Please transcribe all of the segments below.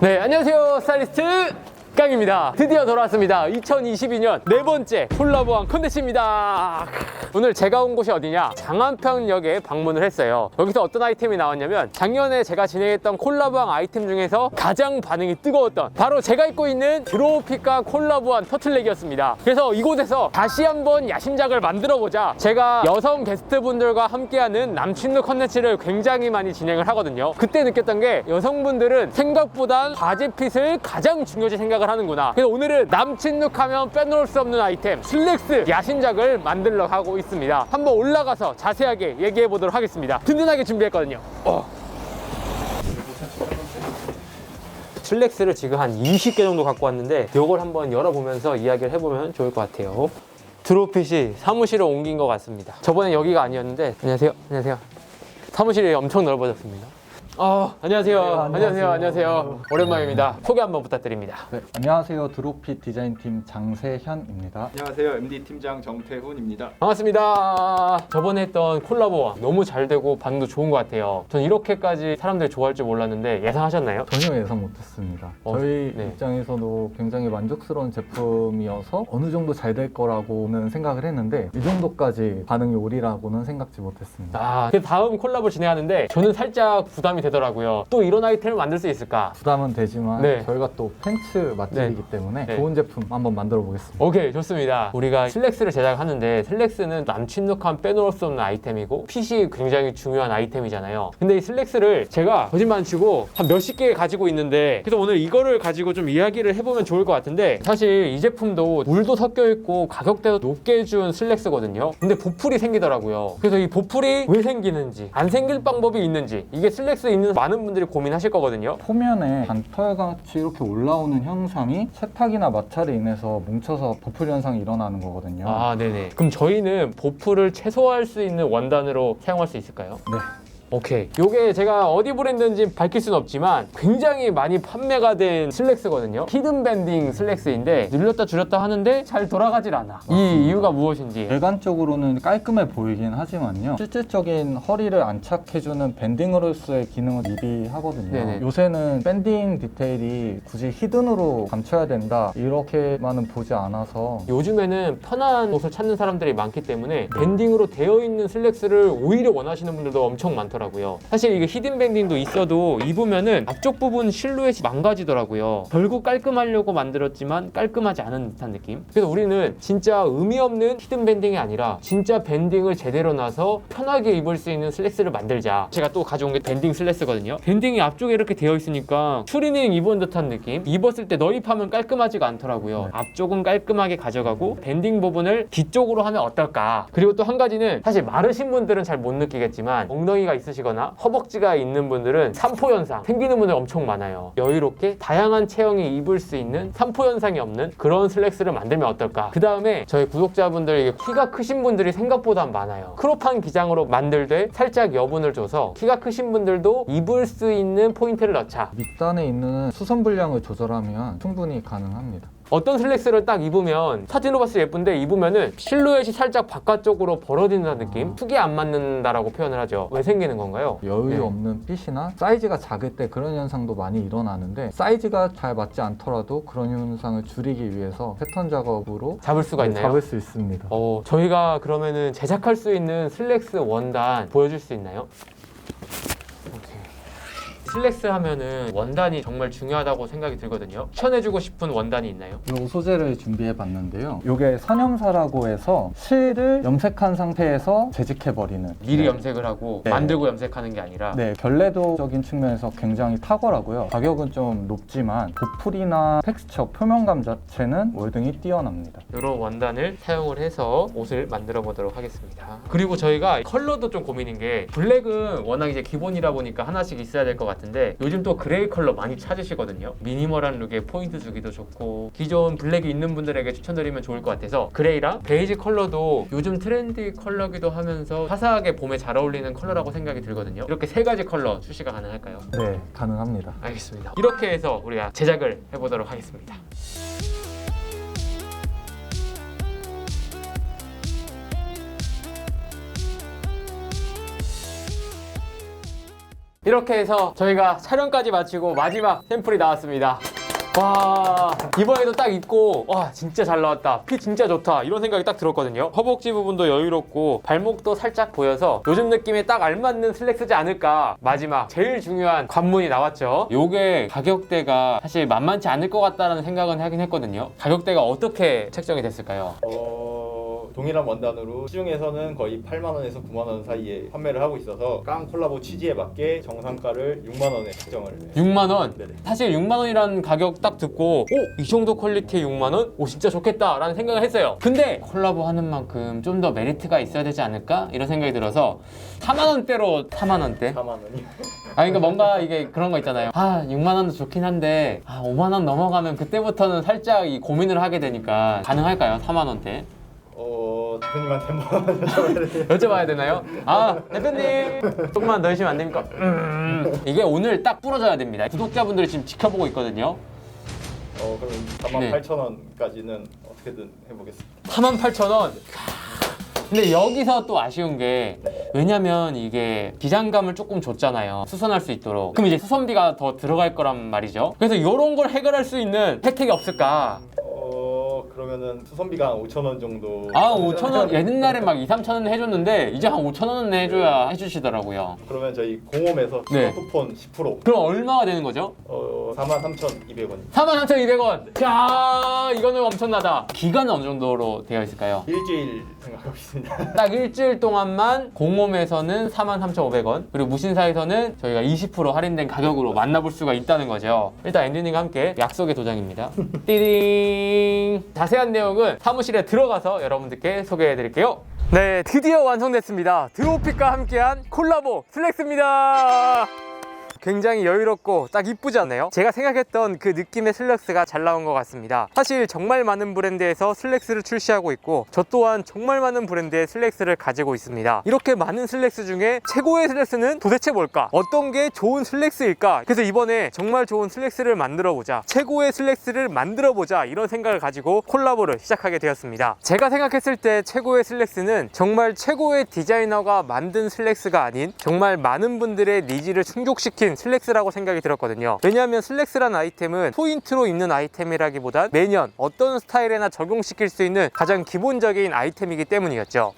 네, 안녕하세요. 스타일리스트 깡입니다. 드디어 돌아왔습니다. 2022년 네 번째 콜라보한 컨텐츠입니다. 오늘 제가 온 곳이 어디냐? 장안평역에 방문을 했어요. 여기서 어떤 아이템이 나왔냐면 작년에 제가 진행했던 콜라보한 아이템 중에서 가장 반응이 뜨거웠던 바로 제가 입고 있는 드로우핏과 콜라보한 터틀넥이었습니다. 그래서 이곳에서 다시 한번 야심작을 만들어보자. 제가 여성 게스트분들과 함께하는 남친룩 컨텐츠를 굉장히 많이 진행을 하거든요. 그때 느꼈던 게 여성분들은 생각보다 바지핏을 가장 중요시 생각을 하는구나. 그래서 오늘은 남친룩 하면 빼놓을 수 없는 아이템 슬랙스 야심작을 만들러 가고 있습니다. 한번 올라가서 자세하게 얘기해 보도록 하겠습니다. 든든하게 준비했거든요. 슬랙스를 지금 한 20개 정도 갖고 왔는데 이걸 한번 열어보면서 이야기를 해보면 좋을 것 같아요. 드로우핏이 사무실을 옮긴 것 같습니다. 저번에 여기가 아니었는데 안녕하세요. 사무실이 엄청 넓어졌습니다. 안녕하세요. 안녕하세요. 오랜만입니다. 소개 한번 부탁드립니다. 네, 안녕하세요. 드로우핏 디자인팀 장세현입니다. 안녕하세요. MD 팀장 정태훈입니다. 반갑습니다. 저번에 했던 콜라보 너무 잘 되고 반응도 좋은 것 같아요. 전 이렇게까지 사람들이 좋아할 줄 몰랐는데 예상하셨나요? 전혀 예상 못했습니다. 저희 네. 입장에서도 굉장히 만족스러운 제품이어서 어느 정도 잘 될 거라고는 생각을 했는데 이 정도까지 반응이 오리라고는 생각지 못했습니다. 그래서 다음 콜라보 진행하는데 저는 살짝 부담이 되더라고요. 또 이런 아이템을 만들 수 있을까? 부담은 되지만 네. 저희가 또 팬츠 맛집이기 때문에 네. 좋은 제품 한번 만들어 보겠습니다. 오케이, 좋습니다. 우리가 슬랙스를 제작하는데 슬랙스는 남친룩하면 빼놓을 수 없는 아이템이고 핏이 굉장히 중요한 아이템이잖아요. 근데 이 슬랙스를 제가 거짓말 안 치고 한 몇십 개 가지고 있는데 그래서 오늘 이거를 가지고 좀 이야기를 해보면 좋을 것 같은데 사실 이 제품도 물도 섞여 있고 가격대도 높게 해준 슬랙스거든요. 근데 보풀이 생기더라고요. 그래서 이 보풀이 왜 생기는지 안 생길 방법이 있는지 이게 슬랙스 있는 많은 분들이 고민하실 거거든요. 표면에 반털같이 이렇게 올라오는 현상이 세탁이나 마찰에 인해서 뭉쳐서 보풀 현상이 일어나는 거거든요. 네네. 그럼 저희는 보풀을 최소화할 수 있는 원단으로 사용할 수 있을까요? 네. 오케이. 요게 제가 어디 브랜드인지 밝힐 수는 없지만 굉장히 많이 판매가 된 슬랙스거든요. 히든 밴딩 슬랙스인데 늘렸다 줄였다 하는데 잘 돌아가질 않아. 이 이유가 무엇인지. 외관적으로는 깔끔해 보이긴 하지만요, 실질적인 허리를 안착해주는 밴딩으로서의 기능을 미비하거든요. 네네. 요새는 밴딩 디테일이 굳이 히든으로 감춰야 된다 이렇게만은 보지 않아서 요즘에는 편한 옷을 찾는 사람들이 많기 때문에 밴딩으로 되어 있는 슬랙스를 오히려 원하시는 분들도 엄청 많더라고요. 사실 이게 히든 밴딩도 있어도 입으면은 앞쪽 부분 실루엣이 망가지더라고요. 결국 깔끔하려고 만들었지만 깔끔하지 않은 듯한 느낌. 그래서 우리는 진짜 의미 없는 히든 밴딩이 아니라 진짜 밴딩을 제대로 놔서 편하게 입을 수 있는 슬랙스를 만들자. 제가 또 가져온 게 밴딩 슬랙스거든요. 밴딩이 앞쪽에 이렇게 되어 있으니까 추리닝 입은 듯한 느낌. 입었을 때 너입하면 깔끔하지가 않더라고요. 앞쪽은 깔끔하게 가져가고 밴딩 부분을 뒤쪽으로 하면 어떨까. 그리고 또 한 가지는 사실 마르신 분들은 잘 못 느끼겠지만 엉덩이가 있으시거나 허벅지가 있는 분들은 산포 현상 생기는 분들 엄청 많아요. 여유롭게 다양한 체형이 입을 수 있는 산포 현상이 없는 그런 슬랙스를 만들면 어떨까. 그 다음에 저희 구독자분들 이게 키가 크신 분들이 생각보다 많아요. 크롭한 기장으로 만들되 살짝 여분을 줘서 키가 크신 분들도 입을 수 있는 포인트를 넣자. 밑단에 있는 수선 분량을 조절하면 충분히 가능합니다. 어떤 슬랙스를 딱 입으면 사진으로 봤을 때 예쁜데 입으면은 실루엣이 살짝 바깥쪽으로 벌어진다는 느낌? 툭이 안 맞는다라고 표현을 하죠. 왜 생기는 건가요? 여유 네. 없는 핏이나 사이즈가 작을 때 그런 현상도 많이 일어나는데 사이즈가 잘 맞지 않더라도 그런 현상을 줄이기 위해서 패턴 작업으로 잡을 수가 있나요? 잡을 수 있습니다. 저희가 그러면은 제작할 수 있는 슬랙스 원단 보여줄 수 있나요? 슬랙스 하면은 원단이 정말 중요하다고 생각이 들거든요. 추천해주고 싶은 원단이 있나요? 이 소재를 준비해 봤는데요. 이게 선염사라고 해서 실을 염색한 상태에서 재직해버리는, 미리 염색을 하고 네. 만들고 염색하는 게 아니라 네, 결례도적인 측면에서 굉장히 탁월하고요. 가격은 좀 높지만 보풀이나 텍스처, 표면감 자체는 월등히 뛰어납니다. 이런 원단을 사용을 해서 옷을 만들어 보도록 하겠습니다. 그리고 저희가 컬러도 좀 고민인 게 블랙은 워낙 이제 기본이라 보니까 하나씩 있어야 될 것 같은데 요즘 또 그레이 컬러 많이 찾으시거든요. 미니멀한 룩에 포인트 주기도 좋고 기존 블랙이 있는 분들에게 추천드리면 좋을 것 같아서 그레이랑 베이지 컬러도 요즘 트렌디 컬러기도 하면서 화사하게 봄에 잘 어울리는 컬러라고 생각이 들거든요. 이렇게 세 가지 컬러 출시가 가능할까요? 네, 가능합니다. 알겠습니다. 이렇게 해서 우리가 제작을 해보도록 하겠습니다. 이렇게 해서 저희가 촬영까지 마치고 마지막 샘플이 나왔습니다. 와, 이번에도 딱 입고 와 진짜 잘 나왔다, 핏 진짜 좋다 이런 생각이 딱 들었거든요. 허벅지 부분도 여유롭고 발목도 살짝 보여서 요즘 느낌에 딱 알맞는 슬랙스지 않을까. 마지막 제일 중요한 관문이 나왔죠. 요게 가격대가 사실 만만치 않을 것 같다라는 생각은 하긴 했거든요. 가격대가 어떻게 책정이 됐을까요? 동일한 원단으로 시중에서는 거의 8만 원에서 9만 원 사이에 판매를 하고 있어서 깡 콜라보 취지에 맞게 정상가를 6만 원에 책정을 해요. 6만 원? 네네. 사실 6만 원이라는 가격 딱 듣고 이 정도 퀄리티에 6만 원? 오 진짜 좋겠다 라는 생각을 했어요. 근데 콜라보 하는 만큼 좀 더 메리트가 있어야 되지 않을까? 이런 생각이 들어서 4만 원대로 4만 원대? 4만 원이. 그러니까 뭔가 이게 그런 거 있잖아요. 6만 원도 좋긴 한데 5만 원 넘어가면 그때부터는 살짝 이 고민을 하게 되니까 가능할까요? 4만 원대? 대표님한테 한번 여쭤봐야 돼요. 여쭤봐야 되나요? 대표님 조금만 더 해주시면 안 됩니까? 이게 오늘 딱 부러져야 됩니다. 구독자분들이 지금 지켜보고 있거든요. 그럼 48,000원까지는 어떻게든 해보겠습니다. 48,000원. 근데 여기서 또 아쉬운 게 왜냐면 이게 기장감을 조금 줬잖아요. 수선할 수 있도록. 그럼 이제 수선비가 더 들어갈 거란 말이죠. 그래서 이런 걸 해결할 수 있는 혜택이 없을까? 그러면은 수선비가 한 5,000원 정도. 5,000원 옛날에 막 2, 3,000원 해줬는데 이제 한 5,000원은 해줘야 해주시더라고요. 그러면 저희 공홈에서 네. 쿠폰 10%. 그럼 얼마가 되는 거죠? 43,200원. 43,200원. 자, 이거는 엄청나다. 기간은 어느 정도로 되어 있을까요? 일주일 생각하고 있습니다. 딱 일주일 동안만 공홈에서는 43,500원, 그리고 무신사에서는 저희가 20% 할인된 가격으로 만나볼 수가 있다는 거죠. 일단 앤디님과 함께 약속의 도장입니다. 띠링. 자세한 내용은 사무실에 들어가서 여러분들께 소개해 드릴게요. 네, 드디어 완성됐습니다. 드롭핏과 함께한 콜라보 슬랙스입니다. 굉장히 여유롭고 딱 이쁘지 않나요? 제가 생각했던 그 느낌의 슬랙스가 잘 나온 것 같습니다. 사실 정말 많은 브랜드에서 슬랙스를 출시하고 있고 저 또한 정말 많은 브랜드의 슬랙스를 가지고 있습니다. 이렇게 많은 슬랙스 중에 최고의 슬랙스는 도대체 뭘까? 어떤 게 좋은 슬랙스일까? 그래서 이번에 정말 좋은 슬랙스를 만들어보자, 최고의 슬랙스를 만들어보자, 이런 생각을 가지고 콜라보를 시작하게 되었습니다. 제가 생각했을 때 최고의 슬랙스는 정말 최고의 디자이너가 만든 슬랙스가 아닌 정말 많은 분들의 니즈를 충족시킨 슬랙스라고 생각이 들었거든요. 왜냐하면 슬랙스란 아이템은 포인트로 입는 아이템이라기보단 매년 어떤 스타일에나 적용시킬 수 있는 가장 기본적인 아이템이기 때문이었죠.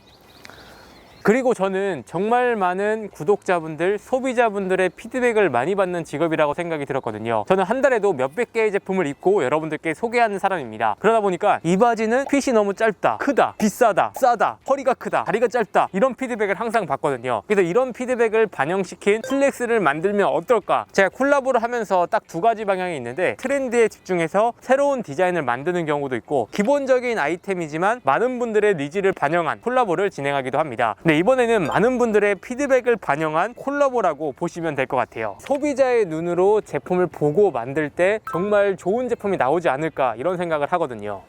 그리고 저는 정말 많은 구독자분들, 소비자분들의 피드백을 많이 받는 직업이라고 생각이 들었거든요. 저는 한 달에도 몇백 개의 제품을 입고 여러분들께 소개하는 사람입니다. 그러다 보니까 이 바지는 핏이 너무 짧다, 크다, 비싸다, 싸다, 허리가 크다, 다리가 짧다, 이런 피드백을 항상 받거든요. 그래서 이런 피드백을 반영시킨 슬랙스를 만들면 어떨까? 제가 콜라보를 하면서 딱 두 가지 방향이 있는데, 트렌드에 집중해서 새로운 디자인을 만드는 경우도 있고, 기본적인 아이템이지만 많은 분들의 니즈를 반영한 콜라보를 진행하기도 합니다. 이번에는 많은 분들의 피드백을 반영한 콜라보라고 보시면 될 것 같아요. 소비자의 눈으로 제품을 보고 만들 때 정말 좋은 제품이 나오지 않을까, 이런 생각을 하거든요.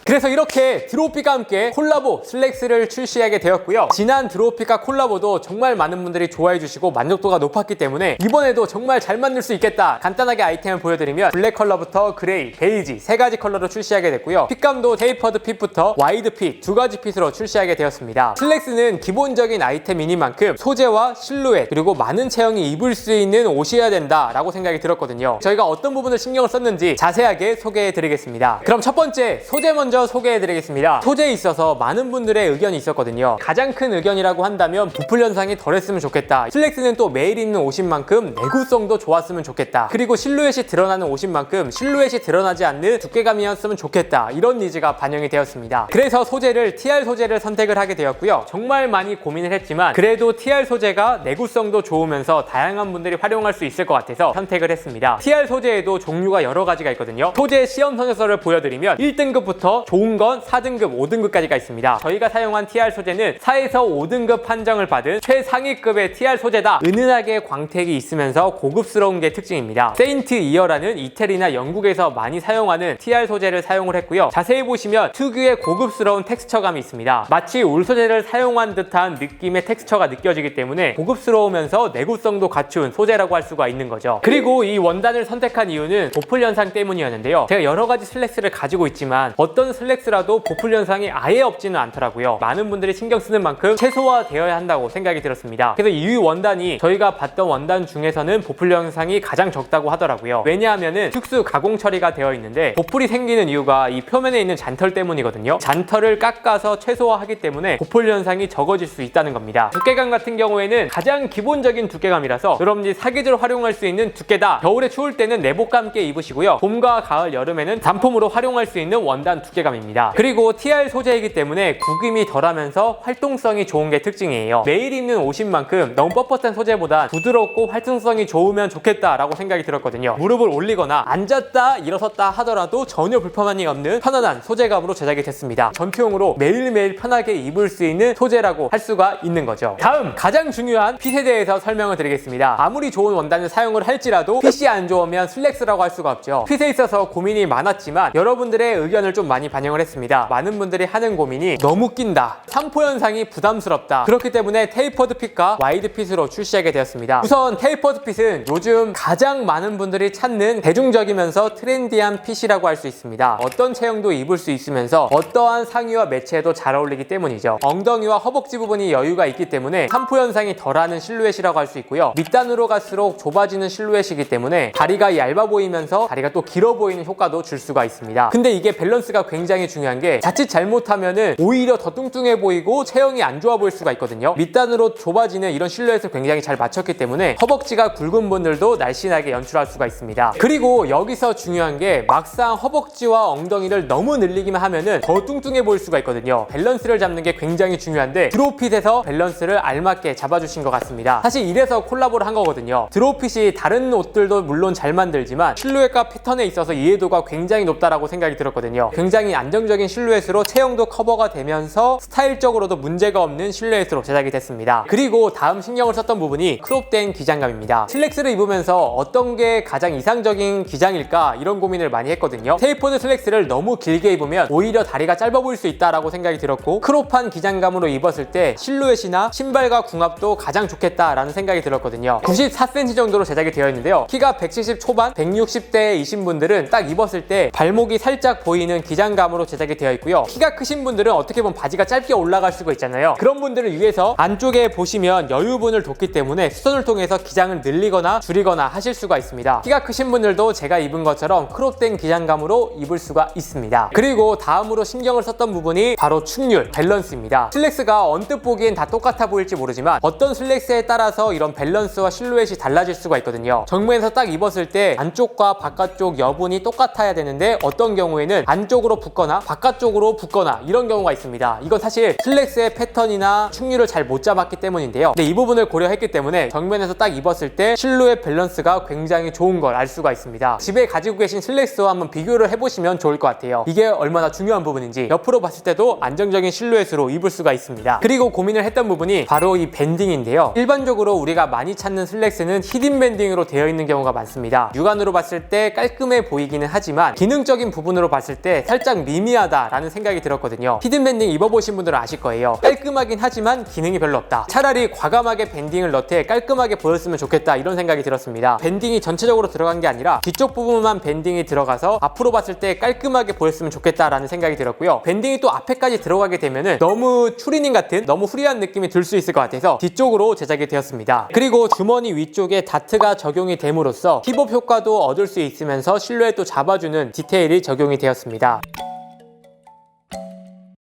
그래서 이렇게 드롭핏과 함께 콜라보 슬랙스를 출시하게 되었고요. 지난 드롭핏과 콜라보도 정말 많은 분들이 좋아해 주시고 만족도가 높았기 때문에 이번에도 정말 잘 만들 수 있겠다. 간단하게 아이템을 보여드리면 블랙 컬러부터 그레이, 베이지 세 가지 컬러로 출시하게 됐고요. 핏감도 테이퍼드 핏부터 와이드 핏 두 가지 핏으로 출시하게 되었습니다. 슬랙스는 기본적인 아이템이니만큼 소재와 실루엣 그리고 많은 체형이 입을 수 있는 옷이어야 된다라고 생각이 들었거든요. 저희가 어떤 부분을 신경을 썼는지 자세하게 소개해 드리겠습니다. 그럼 첫 번째 소재 먼저 소개해드리겠습니다. 소재에 있어서 많은 분들의 의견이 있었거든요. 가장 큰 의견이라고 한다면 부풀 현상이 덜했으면 좋겠다. 슬랙스는 또 매일 입는 옷인 만큼 내구성도 좋았으면 좋겠다. 그리고 실루엣이 드러나는 옷인 만큼 실루엣이 드러나지 않는 두께감이었으면 좋겠다. 이런 니즈가 반영이 되었습니다. 그래서 소재를 TR 소재를 선택을 하게 되었고요. 정말 많이 고민을 했지만 그래도 TR 소재가 내구성도 좋으면서 다양한 분들이 활용할 수 있을 것 같아서 선택을 했습니다. TR 소재에도 종류가 여러 가지가 있거든요. 소재 시험 성적서를 보여드리면 1등급부터 좋은 건 4등급, 5등급까지가 있습니다. 저희가 사용한 TR 소재는 4에서 5등급 판정을 받은 최상위급의 TR 소재다. 은은하게 광택이 있으면서 고급스러운 게 특징입니다. 세인트 이어라는 이태리나 영국에서 많이 사용하는 TR 소재를 사용을 했고요. 자세히 보시면 특유의 고급스러운 텍스처감이 있습니다. 마치 울 소재를 사용한 듯한 느낌의 텍스처가 느껴지기 때문에 고급스러우면서 내구성도 갖춘 소재라고 할 수가 있는 거죠. 그리고 이 원단을 선택한 이유는 보풀 현상 때문이었는데요. 제가 여러 가지 슬랙스를 가지고 있지만 어떤 슬랙스라도 보풀 현상이 아예 없지는 않더라고요. 많은 분들이 신경 쓰는 만큼 최소화되어야 한다고 생각이 들었습니다. 그래서 이 원단이 저희가 봤던 원단 중에서는 보풀 현상이 가장 적다고 하더라고요. 왜냐하면은 특수 가공 처리가 되어 있는데 보풀이 생기는 이유가 이 표면에 있는 잔털 때문이거든요. 잔털을 깎아서 최소화하기 때문에 보풀 현상이 적어질 수 있다는 겁니다. 두께감 같은 경우에는 가장 기본적인 두께감이라서 여러분들이 사계절 활용할 수 있는 두께다. 겨울에 추울 때는 내복과 함께 입으시고요. 봄과 가을, 여름에는 단품으로 활용할 수 있는 원단 두께감입니다. 그리고 TR 소재이기 때문에 구김이 덜하면서 활동성이 좋은 게 특징이에요. 매일 입는 옷인 만큼 너무 뻣뻣한 소재보다 부드럽고 활동성이 좋으면 좋겠다라고 생각이 들었거든요. 무릎을 올리거나 앉았다 일어섰다 하더라도 전혀 불편함이 없는 편안한 소재감으로 제작이 됐습니다. 전투용으로 매일매일 편하게 입을 수 있는 소재라고 할 수가 있는 거죠. 다음 가장 중요한 핏에 대해서 설명을 드리겠습니다. 아무리 좋은 원단을 사용을 할지라도 핏이 안 좋으면 슬랙스라고 할 수가 없죠. 핏에 있어서 고민이 많았지만 여러분들의 의견을 좀 많이 반영을 했습니다. 많은 분들이 하는 고민이 너무 낀다, 산포 현상이 부담스럽다. 그렇기 때문에 테이퍼드 핏과 와이드 핏으로 출시하게 되었습니다. 우선 테이퍼드 핏은 요즘 가장 많은 분들이 찾는 대중적이면서 트렌디한 핏이라고 할 수 있습니다. 어떤 체형도 입을 수 있으면서 어떠한 상의와 매치에도 잘 어울리기 때문이죠. 엉덩이와 허벅지 부분이 여유가 있기 때문에 산포 현상이 덜하는 실루엣이라고 할 수 있고요. 밑단으로 갈수록 좁아지는 실루엣이기 때문에 다리가 얇아 보이면서 다리가 또 길어 보이는 효과도 줄 수가 있습니다. 근데 이게 밸런스가 굉장히 중요한 게 자칫 잘못하면은 오히려 더 뚱뚱해 보이고 체형이 안 좋아 보일 수가 있거든요. 밑단으로 좁아지는 이런 실루엣을 굉장히 잘 맞췄기 때문에 허벅지가 굵은 분들도 날씬하게 연출할 수가 있습니다. 그리고 여기서 중요한 게 막상 허벅지와 엉덩이를 너무 늘리기만 하면은 더 뚱뚱해 보일 수가 있거든요. 밸런스를 잡는 게 굉장히 중요한데 드로우핏에서 밸런스를 알맞게 잡아주신 것 같습니다. 사실 이래서 콜라보를 한 거거든요. 드로우핏이 다른 옷들도 물론 잘 만들지만 실루엣과 패턴에 있어서 이해도가 굉장히 높다라고 생각이 들었거든요. 굉장히 안정적인 실루엣으로 체형도 커버가 되면서 스타일적으로도 문제가 없는 실루엣으로 제작이 됐습니다. 그리고 다음 신경을 썼던 부분이 크롭된 기장감입니다. 슬랙스를 입으면서 어떤 게 가장 이상적인 기장일까 이런 고민을 많이 했거든요. 테이퍼드 슬랙스를 너무 길게 입으면 오히려 다리가 짧아 보일 수 있다라고 생각이 들었고 크롭한 기장감으로 입었을 때 실루엣이나 신발과 궁합도 가장 좋겠다라는 생각이 들었거든요. 94cm 정도로 제작이 되어 있는데요. 키가 170 초반, 160대이신 분들은 딱 입었을 때 발목이 살짝 보이는 기장감으로 제작이 되어 있고요. 키가 크신 분들은 어떻게 보면 바지가 짧게 올라갈 수가 있잖아요. 그런 분들을 위해서 안쪽에 보시면 여유분을 뒀기 때문에 수선을 통해서 기장을 늘리거나 줄이거나 하실 수가 있습니다. 키가 크신 분들도 제가 입은 것처럼 크롭된 기장감으로 입을 수가 있습니다. 그리고 다음으로 신경을 썼던 부분이 바로 축률, 밸런스입니다. 슬랙스가 언뜻 보기엔 다 똑같아 보일지 모르지만 어떤 슬랙스에 따라서 이런 밸런스와 실루엣이 달라질 수가 있거든요. 정면에서 딱 입었을 때 안쪽과 바깥쪽 여분이 똑같아야 되는데 어떤 경우에는 안쪽으로 붙거나 바깥쪽으로 붙거나 이런 경우가 있습니다. 이건 사실 슬랙스의 패턴이나 축률을 잘 못 잡았기 때문인데요. 근데 이 부분을 고려했기 때문에 정면에서 딱 입었을 때 실루엣 밸런스가 굉장히 좋은 걸 알 수가 있습니다. 집에 가지고 계신 슬랙스와 한번 비교를 해보시면 좋을 것 같아요. 이게 얼마나 중요한 부분인지 옆으로 봤을 때도 안정적인 실루엣으로 입을 수가 있습니다. 그리고 고민을 했던 부분이 바로 이 밴딩인데요. 일반적으로 우리가 많이 찾는 슬랙스는 히든 밴딩으로 되어 있는 경우가 많습니다. 육안으로 봤을 때 깔끔해 보이기는 하지만 기능적인 부분으로 봤을 때 살짝 미미하다라는 생각이 들었거든요. 히든 밴딩 입어보신 분들은 아실 거예요. 깔끔하긴 하지만 기능이 별로 없다. 차라리 과감하게 밴딩을 넣되 깔끔하게 보였으면 좋겠다 이런 생각이 들었습니다. 밴딩이 전체적으로 들어간 게 아니라 뒤쪽 부분만 밴딩이 들어가서 앞으로 봤을 때 깔끔하게 보였으면 좋겠다라는 생각이 들었고요. 밴딩이 또 앞에까지 들어가게 되면은 너무 추리닝 같은 너무 후리한 느낌이 들 수 있을 것 같아서 뒤쪽으로 제작이 되었습니다. 그리고 주머니 위쪽에 다트가 적용이 됨으로써 힙업 효과도 얻을 수 있으면서 실루엣도 잡아주는 디테일이 적용이 되었습니다.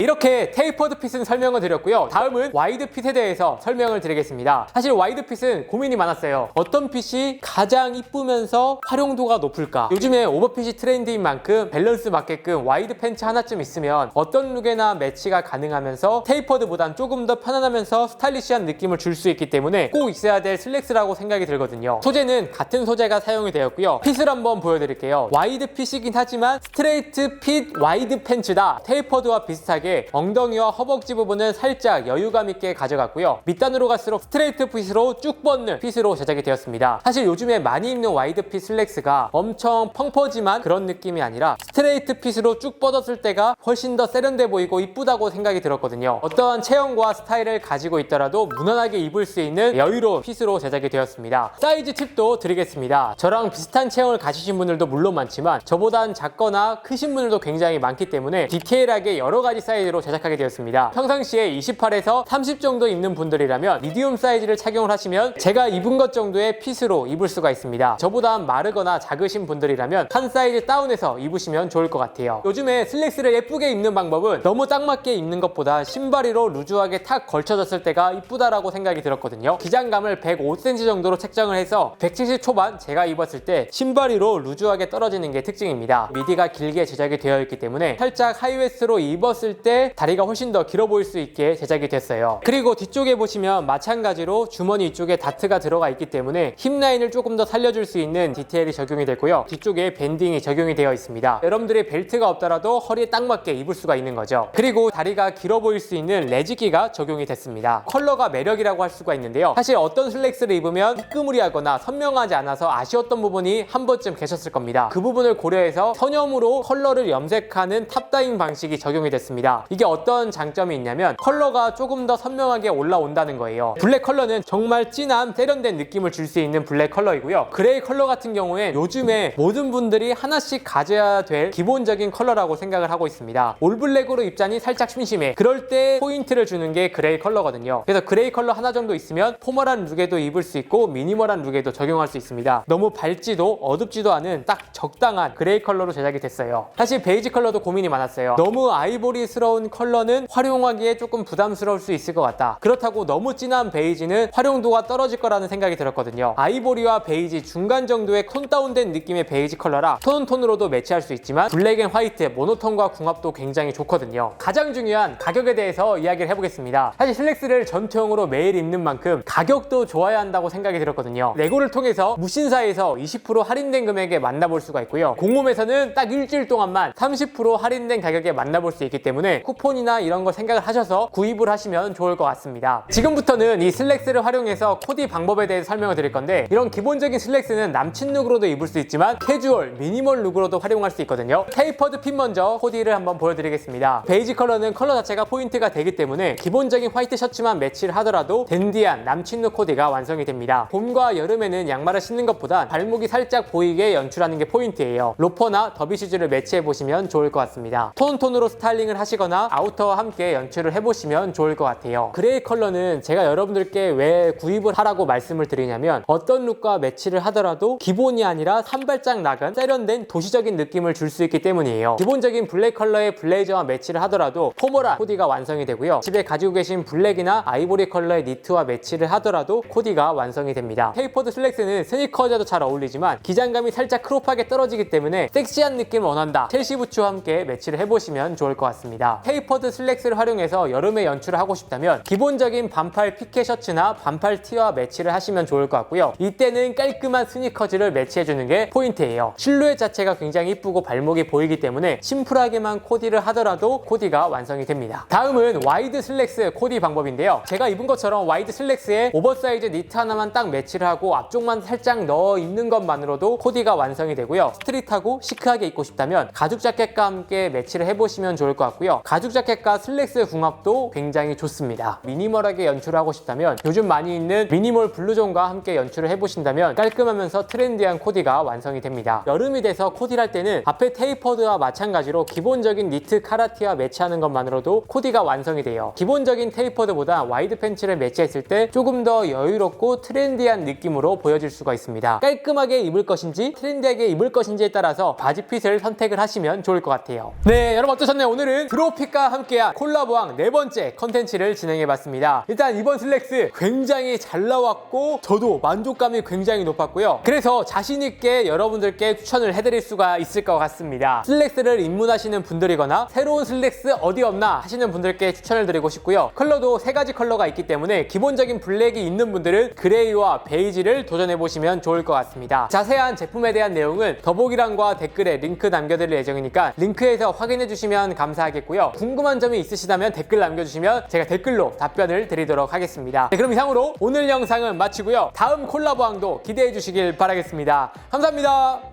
이렇게 테이퍼드 핏은 설명을 드렸고요. 다음은 와이드 핏에 대해서 설명을 드리겠습니다. 사실 와이드 핏은 고민이 많았어요. 어떤 핏이 가장 이쁘면서 활용도가 높을까? 요즘에 오버핏이 트렌드인 만큼 밸런스 맞게끔 와이드 팬츠 하나쯤 있으면 어떤 룩에나 매치가 가능하면서 테이퍼드보단 조금 더 편안하면서 스타일리시한 느낌을 줄 수 있기 때문에 꼭 있어야 될 슬랙스라고 생각이 들거든요. 소재는 같은 소재가 사용이 되었고요. 핏을 한번 보여드릴게요. 와이드 핏이긴 하지만 스트레이트 핏 와이드 팬츠다. 테이퍼드와 비슷하게 게 엉덩이와 허벅지 부분은 살짝 여유감 있게 가져갔고요. 밑단으로 갈수록 스트레이트 핏으로 쭉 뻗는 핏으로 제작이 되었습니다. 사실 요즘에 많이 입는 와이드 핏 슬랙스가 엄청 펑퍼짐한 그런 느낌이 아니라 스트레이트 핏으로 쭉 뻗었을 때가 훨씬 더 세련돼 보이고 이쁘다고 생각이 들었거든요. 어떠한 체형과 스타일을 가지고 있더라도 무난하게 입을 수 있는 여유로운 핏으로 제작이 되었습니다. 사이즈 팁도 드리겠습니다. 저랑 비슷한 체형을 가지신 분들도 물론 많지만 저보단 작거나 크신 분들도 굉장히 많기 때문에 디테일하게 여러 가지 사이즈로 제작하게 되었습니다. 평상시에 28에서 30 정도 입는 분들이라면 미디움 사이즈를 착용을 하시면 제가 입은 것 정도의 핏으로 입을 수가 있습니다. 저보다 마르거나 작으신 분들이라면 한 사이즈 다운해서 입으시면 좋을 것 같아요. 요즘에 슬랙스를 예쁘게 입는 방법은 너무 딱 맞게 입는 것보다 신발 위로 루즈하게 탁 걸쳐졌을 때가 이쁘다라고 생각이 들었거든요. 기장감을 105cm 정도로 책정을 해서 170 초반 제가 입었을 때 신발 위로 루즈하게 떨어지는 게 특징입니다. 미디가 길게 제작이 되어 있기 때문에 살짝 하이웨스트로 입었을 때 다리가 훨씬 더 길어 보일 수 있게 제작이 됐어요. 그리고 뒤쪽에 보시면 마찬가지로 주머니 이쪽에 다트가 들어가 있기 때문에 힙 라인을 조금 더 살려줄 수 있는 디테일이 적용이 되고요. 뒤쪽에 밴딩이 적용이 되어 있습니다. 여러분들이 벨트가 없더라도 허리에 딱 맞게 입을 수가 있는 거죠. 그리고 다리가 길어 보일 수 있는 레지기가 적용이 됐습니다. 컬러가 매력이라고 할 수가 있는데요. 사실 어떤 슬랙스를 입으면 희끄무리하거나 선명하지 않아서 아쉬웠던 부분이 한 번쯤 계셨을 겁니다. 그 부분을 고려해서 선염으로 컬러를 염색하는 탑다잉 방식이 적용이 됐습니다. 이게 어떤 장점이 있냐면 컬러가 조금 더 선명하게 올라온다는 거예요. 블랙 컬러는 정말 진한 세련된 느낌을 줄 수 있는 블랙 컬러이고요. 그레이 컬러 같은 경우에 요즘에 모든 분들이 하나씩 가져야 될 기본적인 컬러라고 생각을 하고 있습니다. 올블랙으로 입자니 살짝 심심해. 그럴 때 포인트를 주는 게 그레이 컬러거든요. 그래서 그레이 컬러 하나 정도 있으면 포멀한 룩에도 입을 수 있고 미니멀한 룩에도 적용할 수 있습니다. 너무 밝지도 어둡지도 않은 딱 적당한 그레이 컬러로 제작이 됐어요. 사실 베이지 컬러도 고민이 많았어요. 너무 아이보리스러운 컬러는 활용하기에 조금 부담스러울 수 있을 것 같다. 그렇다고 너무 진한 베이지는 활용도가 떨어질 거라는 생각이 들었거든요. 아이보리와 베이지 중간 정도의 톤 다운된 느낌의 베이지 컬러라 톤으로도 매치할 수 있지만 블랙 앤 화이트, 모노톤과 궁합도 굉장히 좋거든요. 가장 중요한 가격에 대해서 이야기를 해보겠습니다. 사실 슬랙스를 전투용으로 매일 입는 만큼 가격도 좋아야 한다고 생각이 들었거든요. 레고를 통해서 무신사에서 20% 할인된 금액에 만나볼 수가 있고요. 공홈에서는 딱 일주일 동안만 30% 할인된 가격에 만나볼 수 있기 때문에 쿠폰이나 이런 거 생각을 하셔서 구입을 하시면 좋을 것 같습니다. 지금부터는 이 슬랙스를 활용해서 코디 방법에 대해서 설명을 드릴 건데 이런 기본적인 슬랙스는 남친 룩으로도 입을 수 있지만 캐주얼, 미니멀 룩으로도 활용할 수 있거든요. 테이퍼드 핏 먼저 코디를 한번 보여드리겠습니다. 베이지 컬러는 컬러 자체가 포인트가 되기 때문에 기본적인 화이트 셔츠만 매치를 하더라도 댄디한 남친 룩 코디가 완성이 됩니다. 봄과 여름에는 양말을 신는 것보다 발목이 살짝 보이게 연출하는 게 포인트예요. 로퍼나 더비 슈즈를 매치해보시면 좋을 것 같습니다. 톤으로 스타일링을 하시거나 아우터와 함께 연출을 해보시면 좋을 것 같아요. 그레이 컬러는 제가 여러분들께 왜 구입을 하라고 말씀을 드리냐면 어떤 룩과 매치를 하더라도 기본이 아니라 한 발짝 나간 세련된 도시적인 느낌을 줄 수 있기 때문이에요. 기본적인 블랙 컬러의 블레이저와 매치를 하더라도 포멀한 코디가 완성이 되고요. 집에 가지고 계신 블랙이나 아이보리 컬러의 니트와 매치를 하더라도 코디가 완성이 됩니다. 테이퍼드 슬랙스는 스니커즈와도 잘 어울리지만 기장감이 살짝 크롭하게 떨어지기 때문에 섹시한 느낌을 원한다. 첼시 부츠와 함께 매치를 해보시면 좋을 것 같습니다. 테이퍼드 슬랙스를 활용해서 여름에 연출을 하고 싶다면 기본적인 반팔 피케 셔츠나 반팔 티와 매치를 하시면 좋을 것 같고요. 이때는 깔끔한 스니커즈를 매치해주는 게 포인트예요. 실루엣 자체가 굉장히 이쁘고 발목이 보이기 때문에 심플하게만 코디를 하더라도 코디가 완성이 됩니다. 다음은 와이드 슬랙스 코디 방법인데요. 제가 입은 것처럼 와이드 슬랙스에 오버사이즈 니트 하나만 딱 매치를 하고 앞쪽만 살짝 넣어 입는 것만으로도 코디가 완성이 되고요. 스트릿하고 시크하게 입고 싶다면 가죽 자켓과 함께 매치를 해보시면 좋을 것 같고요. 가죽 자켓과 슬랙스 궁합도 굉장히 좋습니다. 미니멀하게 연출하고 싶다면 요즘 많이 있는 미니멀 블루존과 함께 연출을 해보신다면 깔끔하면서 트렌디한 코디가 완성이 됩니다. 여름이 돼서 코디를 할 때는 앞에 테이퍼드와 마찬가지로 기본적인 니트 카라티와 매치하는 것만으로도 코디가 완성이 돼요. 기본적인 테이퍼드보다 와이드 팬츠를 매치했을 때 조금 더 여유롭고 트렌디한 느낌으로 보여질 수가 있습니다. 깔끔하게 입을 것인지 트렌디하게 입을 것인지에 따라서 바지 핏을 선택을 하시면 좋을 것 같아요. 네, 여러분 어떠셨나요? 오늘은 드롭핏과 함께한 콜라보왕 네 번째 컨텐츠를 진행해봤습니다. 일단 이번 슬랙스 굉장히 잘 나왔고 저도 만족감이 굉장히 높았고요. 그래서 자신있게 여러분들께 추천을 해드릴 수가 있을 것 같습니다. 슬랙스를 입문하시는 분들이거나 새로운 슬랙스 어디 없나 하시는 분들께 추천을 드리고 싶고요. 컬러도 세 가지 컬러가 있기 때문에 기본적인 블랙이 있는 분들은 그레이와 베이지를 도전해보시면 좋을 것 같습니다. 자세한 제품에 대한 내용은 더보기란과 댓글에 링크 남겨드릴 예정이니까 링크에서 확인해주시면 감사하겠고요. 하고요. 궁금한 점이 있으시다면 댓글 남겨주시면 제가 댓글로 답변을 드리도록 하겠습니다. 네, 그럼 이상으로 오늘 영상은 마치고요. 다음 콜라보왕도 기대해 주시길 바라겠습니다. 감사합니다.